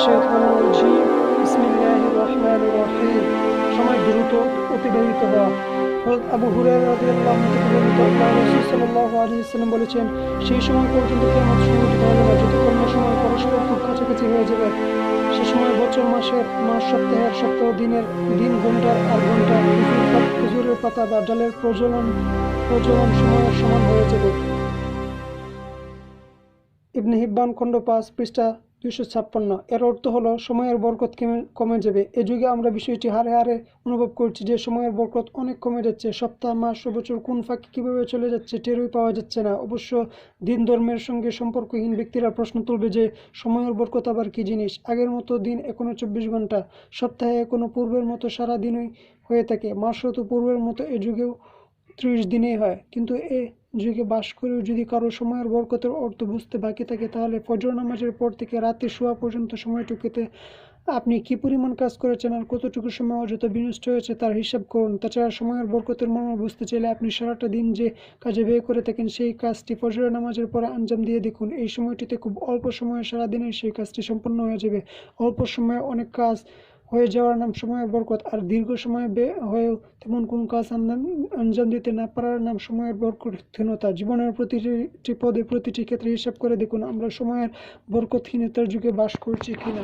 মিনাশ-শাইতানির রাজিম। বিসমিল্লাহির রহমানির রহিম। সময় দ্রুত অতিবাহিত হওয়া। হযরত আবু হুরায়রা রাদিয়াল্লাহু আনহু থেকে বর্ণিত, আল্লাহর রাসূল সাল্লাল্লাহু আলাইহি ওয়াসাল্লাম বলেছেন, সেই সময় পর্যন্ত কিয়ামত সংঘটিত হবে না যতক্ষণ না সময় পরস্পর খুব কাছাকাছি হয়ে যাবে। সে সময় বছর, মাসের, মাস, সপ্তাহের, সপ্তাহ, দিনের, দিন, ঘন্টার আর ঘন্টা, খেজুরের পাতা বা ডালের প্রজনন সময়ের সমান হয়ে যাবে। ইবনে হিব্বান খণ্ড ৫ পৃষ্ঠা ২৫৬। এর অর্থ হলো সময়ের বরকত কমে যাবে। এ যুগে আমরা বিষয়টি হারে হারে অনুভব করছি যে সময়ের বরকত অনেক কমে যাচ্ছে। সপ্তাহ, মাস ও বছর কোন ফাঁকে কীভাবে চলে যাচ্ছে টেরই পাওয়া যাচ্ছে না। অবশ্য দিন ধর্মের সঙ্গে সম্পর্কহীন ব্যক্তিরা প্রশ্ন তুলবে যে সময়ের বরকত আবার কী জিনিস। আগের মতো দিন এখনও ২৪ ঘন্টা, সপ্তাহে এখনও পূর্বের মতো সারা দিনই হয়ে থাকে, মাসও তো পূর্বের মতো এ যুগেও ৩০ দিনেই হয়। কিন্তু এ যুগে বাস করেও যদি কারো সময়ের বরকতের অর্থ বুঝতে বাকি থাকে, তাহলে ফজর নামাজের পর থেকে রাতে শোয়া পর্যন্ত সময়টুকুতে আপনি কি পরিমাণ কাজ করেছেন আর কতটুকু সময় অযথা বিনষ্ট হয়েছে তার হিসাব করুন। তাছাড়া সময়ের বরকতের মর্ম বুঝতে চাইলে আপনি সারাটা দিন যে কাজে ব্যয় করে থাকেন সেই কাজটি ফজর নামাজের পরে আঞ্জাম দিয়ে দেখুন। এই সময়টিতে খুব অল্প সময়ে সারাদিনে সেই কাজটি সম্পন্ন হয়ে যাবে। অল্প সময়ে অনেক কাজ হয়ে যাওয়ার নাম সময়ের বরকত, আর দীর্ঘ সময় হয়েও তেমন কোনো কাজ আঞ্জাম দিতে না পারার নাম সময়ের বরকতহীনতা। জীবনের প্রতিটি পদে, প্রতিটি ক্ষেত্রে হিসাব করে দেখুন আমরা সময়ের বরকতহীনতার যুগে বাস করছি কিনা।